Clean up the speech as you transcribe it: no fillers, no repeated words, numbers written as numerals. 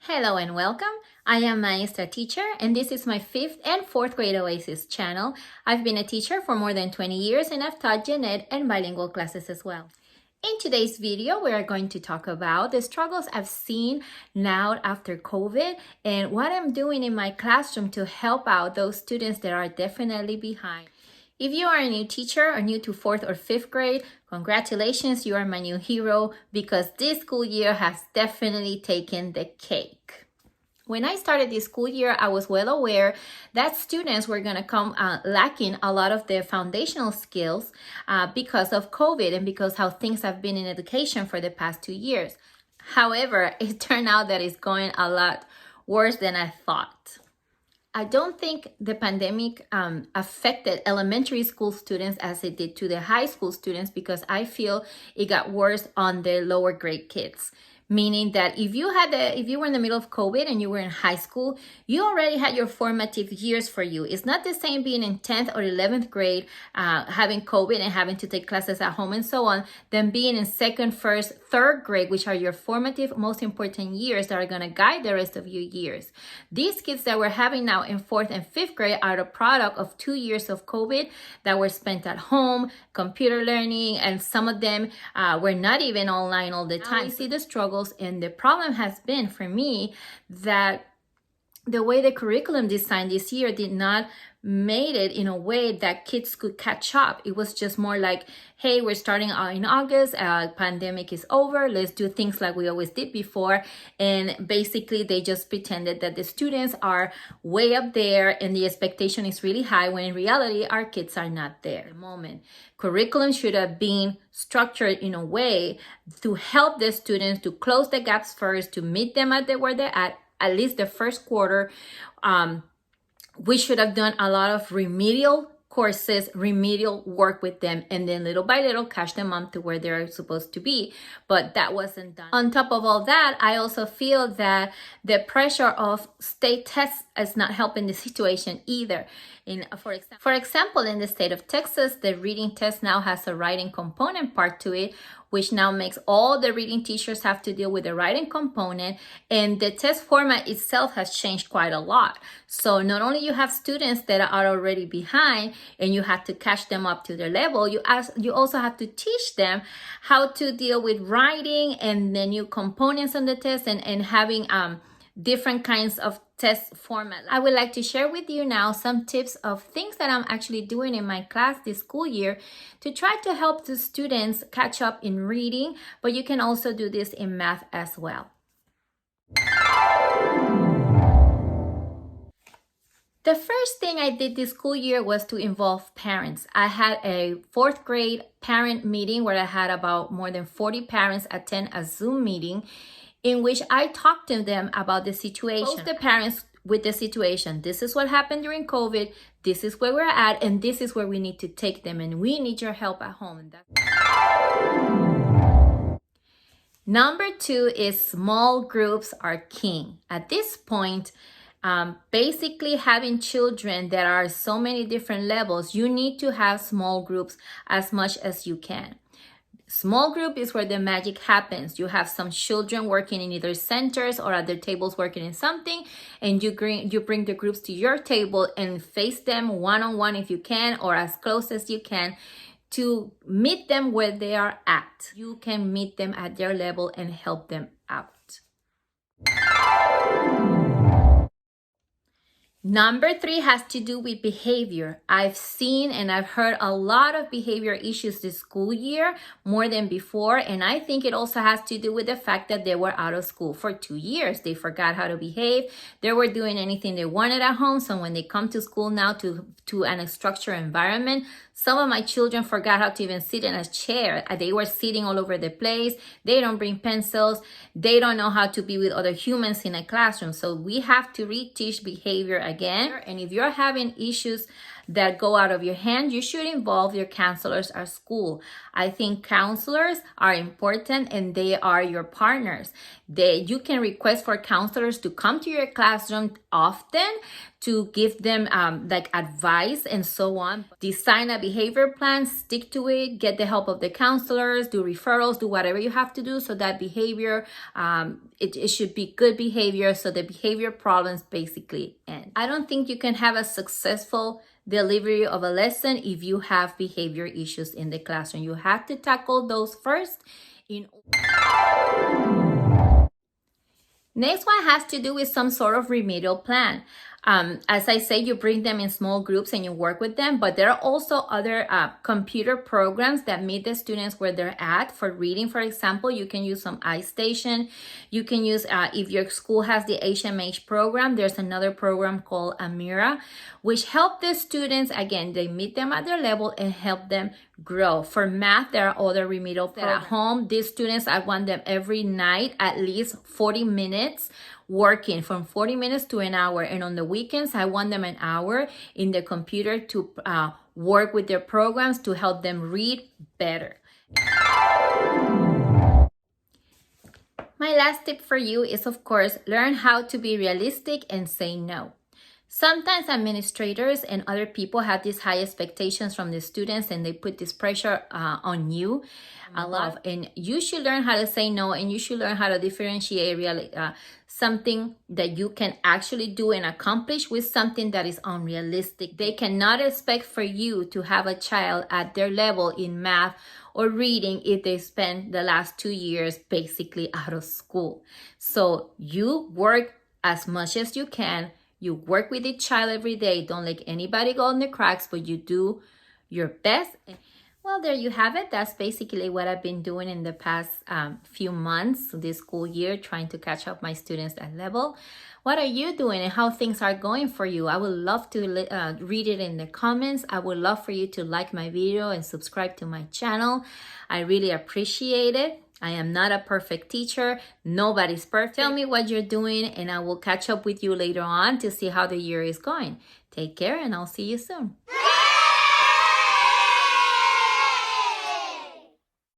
Hello and welcome. I am Maestra Teacher and this is my 5th and 4th grade Oasis channel. I've been a teacher for more than 20 years and I've taught gen ed and bilingual classes as well. In today's video, we are going to talk about the struggles I've seen now after COVID and what I'm doing in my classroom to help out those students that are definitely behind. If you are a new teacher or new to 4th or 5th grade, congratulations, you are my new hero because this school year has definitely taken the cake. When I started this school year, I was well aware that students were going to come lacking a lot of their foundational skills because of COVID and because how things have been in education for the past 2 years. However, it turned out that it's going a lot worse than I thought. I don't think the pandemic affected elementary school students as it did to the high school students because I feel it got worse on the lower grade kids. Meaning that if you were in the middle of COVID and you were in high school, you already had your formative years for you. It's not the same being in 10th or 11th grade, having COVID and having to take classes at home and so on, than being in 2nd, 1st, 3rd grade, which are your formative, most important years that are going to guide the rest of your years. These kids that we're having now in 4th and 5th grade are the product of 2 years of COVID that were spent at home, computer learning, and some of them were not even online all the time. I see the struggles. And the problem has been for me that the way the curriculum designed this year did not made it in a way that kids could catch up. It was just more like, hey, we're starting out in August, pandemic is over, let's do things like we always did before. And basically they just pretended that the students are way up there and the expectation is really high, when in reality our kids are not there at the moment. Curriculum should have been structured in a way to help the students to close the gaps first, to meet them at where they're at least the first quarter. We should have done a lot of remedial courses, remedial work with them, and then little by little catch them up to where they're supposed to be. But that wasn't done. On top of all that, I also feel that the pressure of state tests is not helping the situation either. For example, in the state of Texas, the reading test now has a writing component part to it, which now makes all the reading teachers have to deal with the writing component, and the test format itself has changed quite a lot. So not only you have students that are already behind and you have to catch them up to their level, you also have to teach them how to deal with writing and the new components on the test and having different kinds of test format. I would like to share with you now some tips of things that I'm actually doing in my class this school year to try to help the students catch up in reading, but you can also do this in math as well. The first thing I did this school year was to involve parents. I had a 4th grade parent meeting where I had about more than 40 parents attend a Zoom meeting in which I talked to them about the situation. Post the parents with the situation. This is what happened during COVID. This is where we're at, and this is where we need to take them, and we need your help at home. Number 2 is small groups are king. At this point, basically having children that are so many different levels, you need to have small groups as much as you can. Small group is where the magic happens. You have some children working in either centers or at their tables working in something, and you bring the groups to your table and face them one-on-one if you can, or as close as you can, to meet them where they are at. You can meet them at their level and help them out. Number 3 has to do with behavior. I've seen and I've heard a lot of behavior issues this school year, more than before. And I think it also has to do with the fact that they were out of school for 2 years. They forgot how to behave. They were doing anything they wanted at home. So when they come to school now to an structured environment, some of my children forgot how to even sit in a chair. They were sitting all over the place. They don't bring pencils. They don't know how to be with other humans in a classroom. So we have to reteach behavior again. And if you're having issues that go out of your hand, you should involve your counselors at school. I think counselors are important and they are your partners. You can request for counselors to come to your classroom often to give them like advice and so on. Design a behavior plan, stick to it, get the help of the counselors, do referrals, do whatever you have to do so that behavior, it should be good behavior so the behavior problems basically end. I don't think you can have a successful delivery of a lesson if you have behavior issues in the classroom. You have to tackle those first. Next one has to do with some sort of remedial plan. As I say, you bring them in small groups and you work with them, but there are also other computer programs that meet the students where they're at. For reading, for example, you can use some iStation. You can use, if your school has the HMH program, there's another program called Amira, which help the students, again, they meet them at their level and help them grow. For math, there are other remedial programs. At home, these students, I want them every night, at least 40 minutes working, from 40 minutes to an hour. And on the weekends, I want them an hour in the computer to work with their programs to help them read better. My last tip for you is, of course, learn how to be realistic and say no. Sometimes administrators and other people have these high expectations from the students and they put this pressure on you a lot. And you should learn how to say no, and you should learn how to differentiate something that you can actually do and accomplish with something that is unrealistic. They cannot expect for you to have a child at their level in math or reading if they spend the last 2 years basically out of school. So you work as much as you can. You work with each child every day. Don't let anybody go in the cracks, but you do your best. Well, there you have it. That's basically what I've been doing in the past few months this school year, trying to catch up my students at level. What are you doing and how things are going for you? I would love to read it in the comments. I would love for you to like my video and subscribe to my channel. I really appreciate it. I am not a perfect teacher. Nobody's perfect. Tell me what you're doing and I will catch up with you later on to see how the year is going. Take care and I'll see you soon.